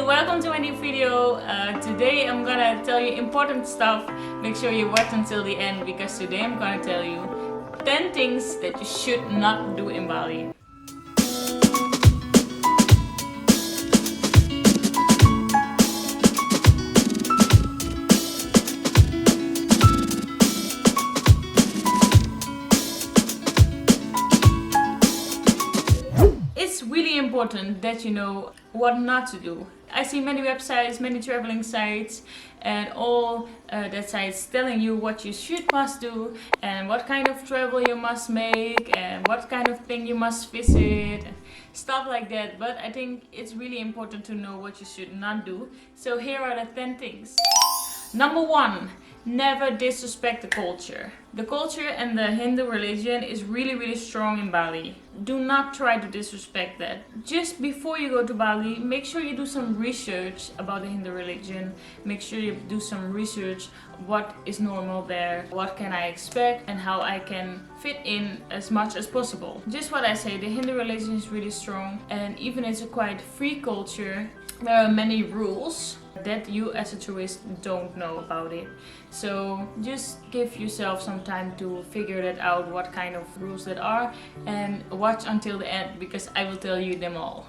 Hi, welcome to my new video. Today I'm gonna tell you important stuff. Make sure you watch until the end because today I'm gonna tell you 10 things that you should not do in Bali. It's really important that you know what not to do. I see many websites, many traveling sites, and all that sites telling you what you must do and what kind of travel you must make and what kind of thing you must visit and stuff like that. But I think it's really important to know what you should not do. So here are the 10 things. Number 1, never disrespect the culture. The culture and the Hindu religion is really strong in Bali. Do not try to disrespect that. Just before you go to Bali, make sure you do some research about the Hindu religion. Make sure you do some research what is normal there, what can I expect, and how I can fit in as much as possible. Just what I say, the Hindu religion is really strong, and even it's a quite free culture, there are many rules that you as a tourist don't know about it. So just give yourself some time to figure that out, what kind of rules that are, and watch until the end because I will tell you them all.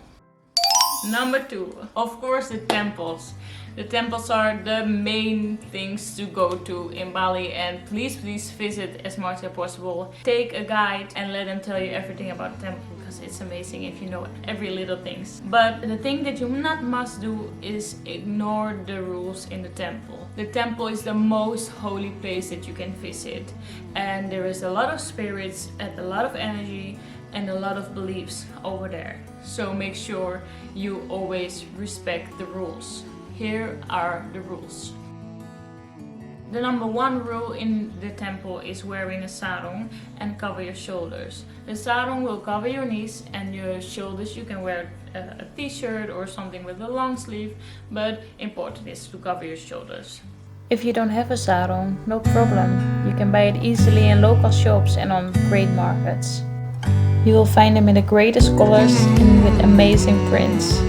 Number 2, of course, the temples. The temples are the main things to go to in Bali, and please visit as much as possible. Take a guide and let them tell you everything about the temple because it's amazing if you know every little things. But the thing that you must do is ignore the rules in the temple. The temple is the most holy place that you can visit, and there is a lot of spirits and a lot of energy and a lot of beliefs over there. So make sure you always respect the rules. Here are the rules. The number 1 rule in the temple is wearing a sarong and cover your shoulders. The sarong will cover your knees, and your shoulders you can wear a t-shirt or something with a long sleeve, but important is to cover your shoulders. If you don't have a sarong, no problem. You can buy it easily in local shops and on great markets. You will find them in the greatest colors and with amazing prints.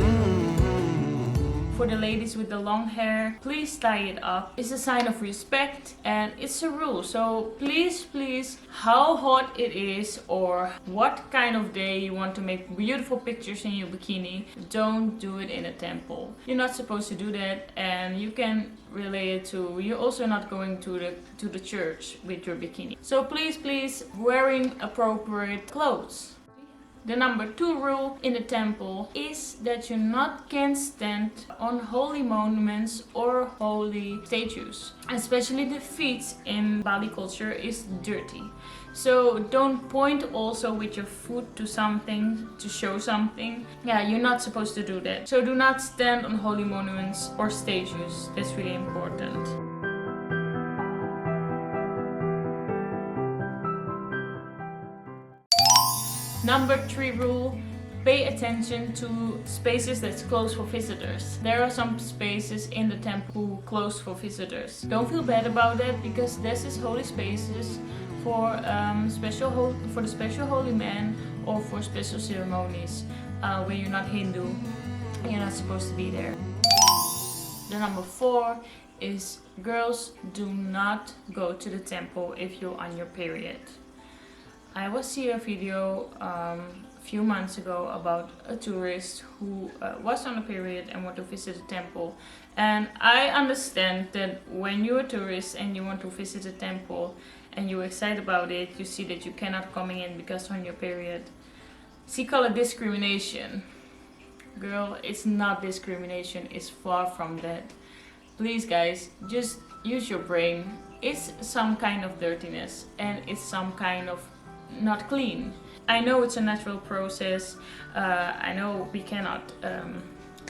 For the ladies with the long hair, please tie it up. It's a sign of respect and it's a rule. So please, how hot it is or what kind of day you want to make beautiful pictures in your bikini, don't do it in a temple. You're not supposed to do that, and you can relate it to you're also not going to the church with your bikini. So please wearing appropriate clothes. The number 2 rule in the temple is that you can't stand on holy monuments or holy statues. Especially the feet in Bali culture is dirty. So don't point also with your foot to something to show something. Yeah, you're not supposed to do that. So do not stand on holy monuments or statues. That's really important. Number 3 rule, pay attention to spaces that's closed for visitors. There are some spaces in the temple closed for visitors. Don't feel bad about that because this is holy spaces for the special holy man or for special ceremonies. When you're not Hindu, you're not supposed to be there. The number 4 is girls do not go to the temple if you're on your period. I was seeing a video a few months ago about a tourist who was on a period and wanted to visit a temple. And I understand that when you're a tourist and you want to visit a temple and you're excited about it, you see that you cannot come in because on your period. She call it discrimination. Girl, it's not discrimination, it's far from that. Please guys, just use your brain. It's some kind of dirtiness and it's some kind of not clean. I know it's a natural process. I know we cannot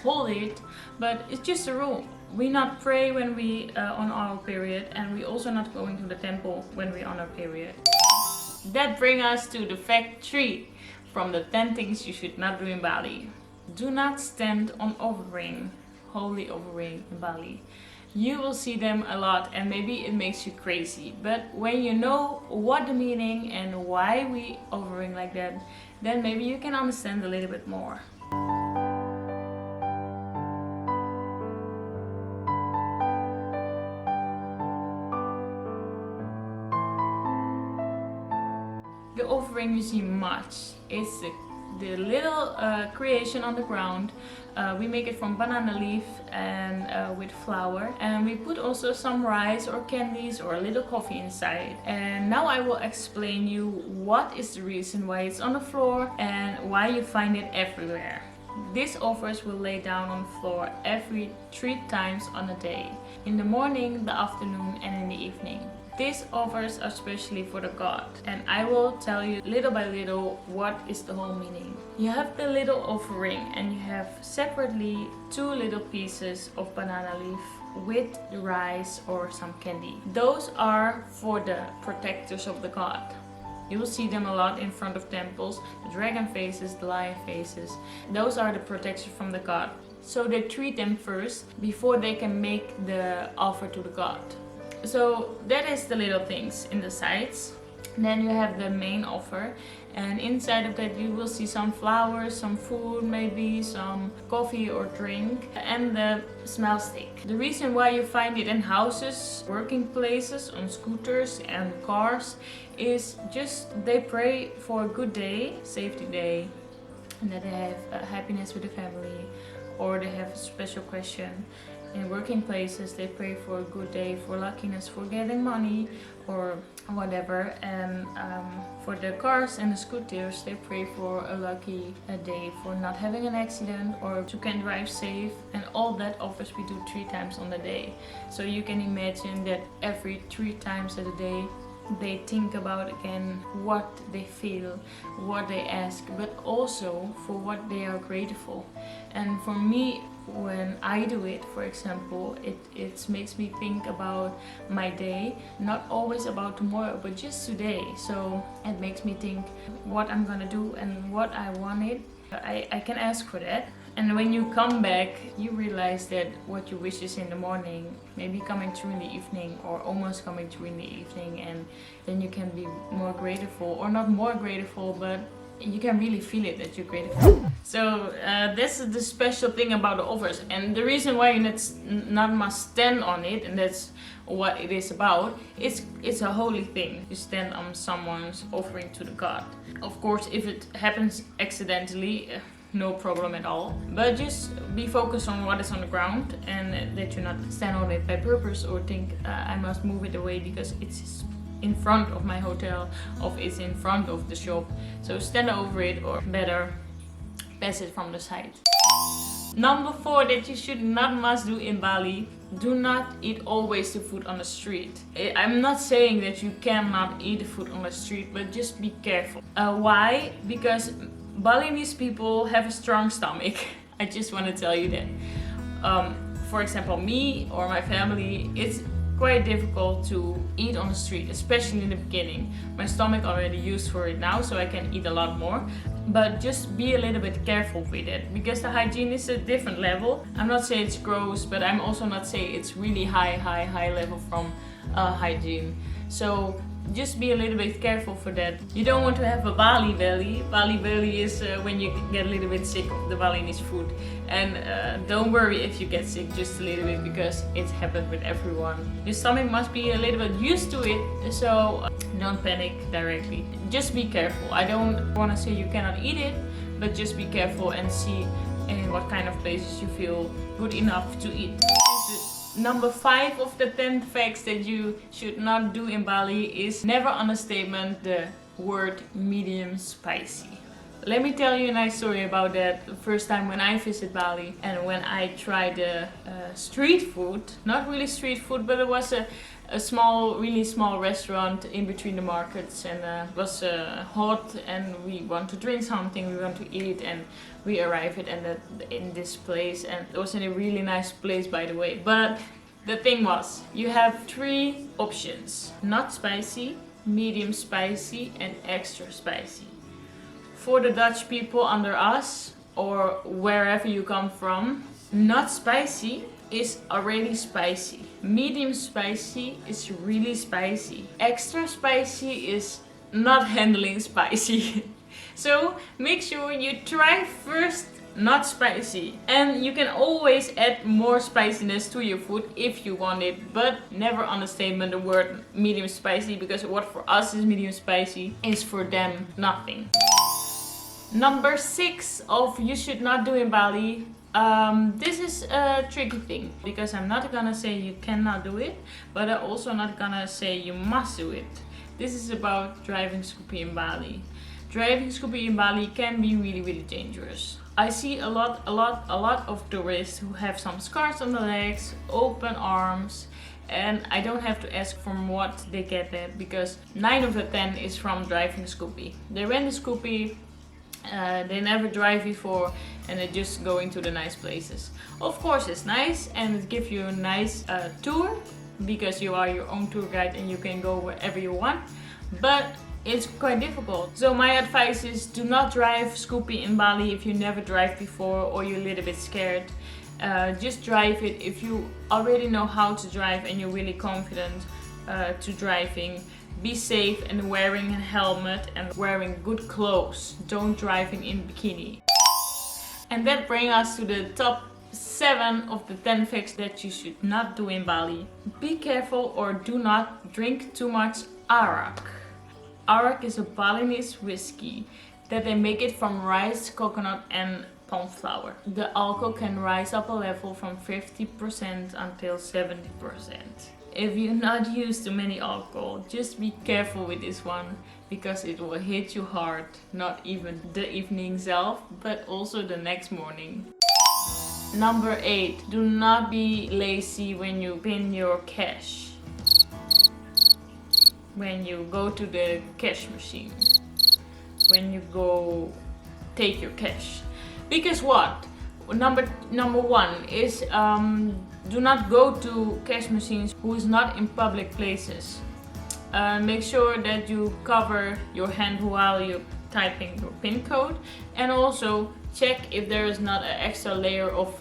hold it, but it's just a rule. We not pray when we on our period, and we also not going to the temple when we on our period. That brings us to the fact 3 from the 10 things you should not do in Bali. Do not stand on overring, holy overring in Bali. You will see them a lot and maybe it makes you crazy, but when you know what the meaning and why we overing like that, then maybe you can understand a little bit more. the offering you see much. It's the little creation on the ground. We make it from banana leaf and with flour, and we put also some rice or candies or a little coffee inside. And now I will explain you what is the reason why it's on the floor and why you find it everywhere. These offers will lay down on the floor every 3 times on a day, in the morning, the afternoon and in the evening. These offers are especially for the god, and I will tell you little by little what is the whole meaning. You have the little offering and you have separately 2 little pieces of banana leaf with rice or some candy. Those are for the protectors of the god. You will see them a lot in front of temples, the dragon faces, the lion faces. Those are the protectors from the god. So they treat them first before they can make the offer to the god. So that is the little things in the sides. Then you have the main offer, and inside of that you will see some flowers, some food, maybe some coffee or drink, and the smell stick. The reason why you find it in houses, working places, on scooters and cars is just they pray for a good day, safety day, and that they have happiness with the family, or they have a special question. In working places they pray for a good day, for luckiness, for getting money or whatever. And for the cars and the scooters they pray for a lucky day, for not having an accident or to can drive safe. And all that offers we do 3 times on the day. So you can imagine that every 3 times a day they think about again what they feel, what they ask, but also for what they are grateful. And for me, when I do it, for example, it makes me think about my day, not always about tomorrow, but just today. So it makes me think what I'm gonna do and what I wanted. I can ask for that. And when you come back, you realize that what you wish is in the morning, maybe coming through in the evening or almost coming through in the evening, and then you can be more grateful, or not more grateful, but you can really feel it that you're grateful. So this is the special thing about the offers, and the reason why you not must stand on it, and that's what it is about. It's a holy thing. You stand on someone's offering to the god. Of course, if it happens accidentally, no problem at all, but just be focused on what is on the ground, and that you not stand on it by purpose or think I must move it away because it's in front of my hotel or it's in front of the shop. So stand over it, or better pass it from the side. Number 4 that you should not must do in Bali: do not eat always the food on the street. I'm not saying that you cannot eat the food on the street, but just be careful. Why? Because Balinese people have a strong stomach. I just want to tell you that. For example, me or my family, it's quite difficult to eat on the street, especially in the beginning. My stomach already used for it now, so I can eat a lot more. But just be a little bit careful with it, because the hygiene is a different level. I'm not saying it's gross, but I'm also not saying it's really high level from hygiene. So just be a little bit careful for that. You don't want to have a Bali belly. Bali belly is when you get a little bit sick of the Balinese food. And don't worry if you get sick just a little bit, because it happens with everyone. Your stomach must be a little bit used to it, so don't panic directly. Just be careful. I don't want to say you cannot eat it, but just be careful and see in what kind of places you feel good enough to eat. Number 5 of the 10 facts that you should not do in Bali is never understatement the word medium spicy. Let me tell you a nice story about that. The first time when I visited Bali and when I tried the street food, not really street food, but it was a small, really small restaurant in between the markets, and it was hot, and we want to drink something, we want to eat, and we arrived in this place, and it was in a really nice place, by the way. But the thing was, you have 3 options: not spicy, medium spicy, and extra spicy. For the Dutch people under us, or wherever you come from, not spicy is already spicy. Medium spicy is really spicy. Extra spicy is not handling spicy. So make sure you try first not spicy. And you can always add more spiciness to your food if you want it, but never understatement the word medium spicy, because what for us is medium spicy is for them nothing. Number 6 of you should not do in Bali. This is a tricky thing, because I'm not gonna say you cannot do it, but I'm also not gonna say you must do it. This is about driving scooby in Bali. Driving scooby in Bali can be really dangerous. I see a lot of tourists who have some scars on the legs, open arms, and I don't have to ask from what they get that, because 9 of the 10 is from driving scooby. They rent a scooby, they never drive before, and they just go into the nice places. Of course it's nice and it gives you a nice tour, because you are your own tour guide and you can go wherever you want, but it's quite difficult. So my advice is, do not drive Scoopy in Bali if you never drive before or you're a little bit scared. Just drive it if you already know how to drive and you're really confident to driving. Be safe and wearing a helmet and wearing good clothes. Don't driving in bikini. And that brings us to the top 7 of the 10 facts that you should not do in Bali. Be careful or do not drink too much arak. Arak is a Balinese whiskey that they make it from rice, coconut and palm flour. The alcohol can rise up a level from 50% until 70%. If you're not used to many alcohol, just be careful with this one, because it will hit you hard, not even the evening itself, but also the next morning. Number 8, do not be lazy when you pin your cash. When you go to the cash machine, when you go take your cash, because what? Number 1 is do not go to cash machines who is not in public places. Make sure that you cover your hand while you're typing your PIN code, and also check if there is not an extra layer of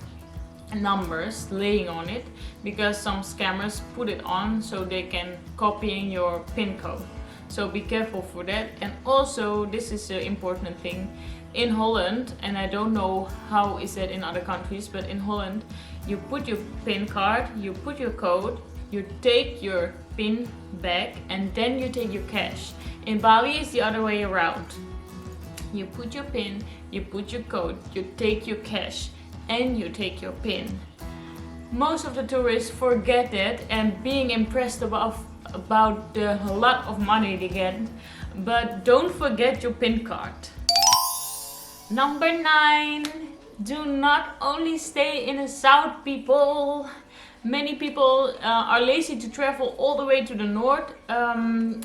numbers laying on it, because some scammers put it on so they can copying your PIN code. So be careful for that. And also, this is an important thing in Holland, and I don't know how is that in other countries, but in Holland you put your PIN card, you put your code, you take your PIN back, and then you take your cash. In Bali it's the other way around. You put your PIN, you put your code, you take your cash, and you take your PIN. Most of the tourists forget that and being impressed about the lot of money they get, but don't forget your PIN card. Number 9, do not only stay in the south, people. Many people are lazy to travel all the way to the north.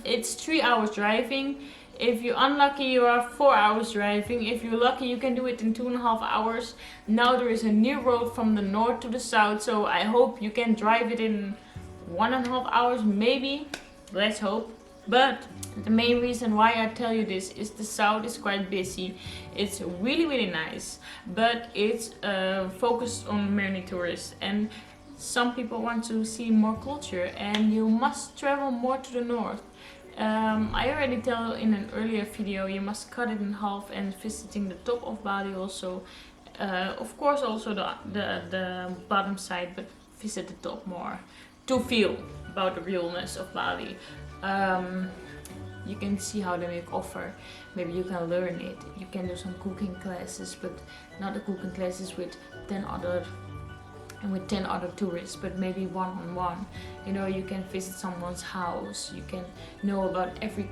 It's 3 hours driving. If you're unlucky, you are 4 hours driving. If you're lucky, you can do it in 2.5 hours. Now there is a new road from the north to the south, so I hope you can drive it in 1.5 hours, maybe. Let's hope. But the main reason why I tell you this is the south is quite busy. It's really nice, but it's focused on many tourists, and some people want to see more culture, and you must travel more to the north. I already tell in an earlier video, you must cut it in half and visiting the top of Bali also. Of course also the bottom side, but visit the top more to feel about the realness of Bali. You can see how they make offer. Maybe you can learn it. You can do some cooking classes, but not the cooking classes with 10 other tourists, but maybe one-on-one. You know, you can visit someone's house. You can know about every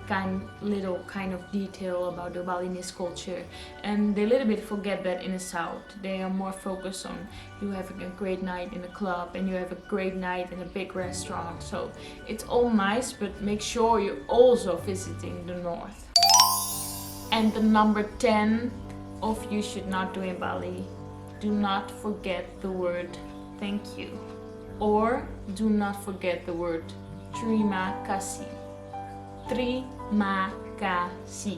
little kind of detail about the Balinese culture, and they a little bit forget that in the south. They are more focused on you having a great night in a club and you have a great night in a big restaurant. So it's all nice, but make sure you're also visiting the north. And the number 10 of you should not do in Bali: do not forget the word thank you, or do not forget the word terima kasih. Terima kasih.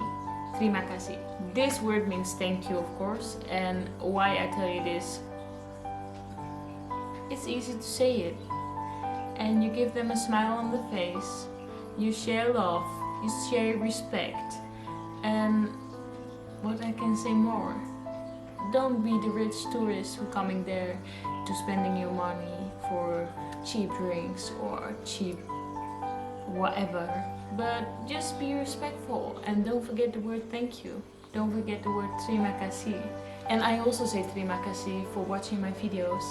Terima kasih. This word means thank you, of course, and why I tell you this, it's easy to say it, and you give them a smile on the face, you share love, you share respect, and what I can say more, don't be the rich tourists who coming there to spending your money for cheap drinks or cheap whatever. But just be respectful and don't forget the word thank you. Don't forget the word terima kasih. And I also say terima kasih for watching my videos.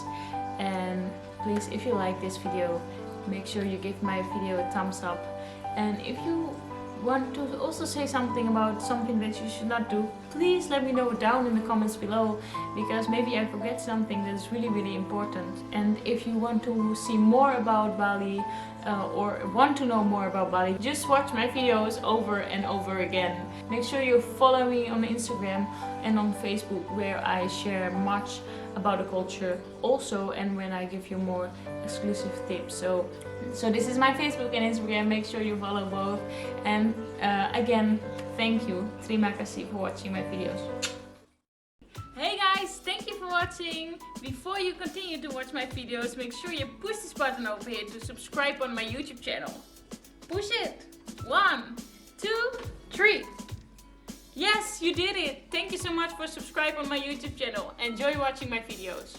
And please, if you like this video, make sure you give my video a thumbs up. And if you want to also say something about something that you should not do, please let me know down in the comments below, because maybe I forget something that's really important. And if you want to see more about Bali or want to know more about Bali, just watch my videos over and over again. Make sure you follow me on Instagram and on Facebook, where I share much about the culture also, and when I give you more exclusive tips. So this is my Facebook and Instagram. Make sure you follow both. And again, thank you, terima kasih, for watching my videos. Hey guys, thank you for watching. Before you continue to watch my videos, make sure you push this button over here to subscribe on my YouTube channel. Push it. 1, 2, 3. Yes, you did it! Thank you so much for subscribing on my YouTube channel. Enjoy watching my videos.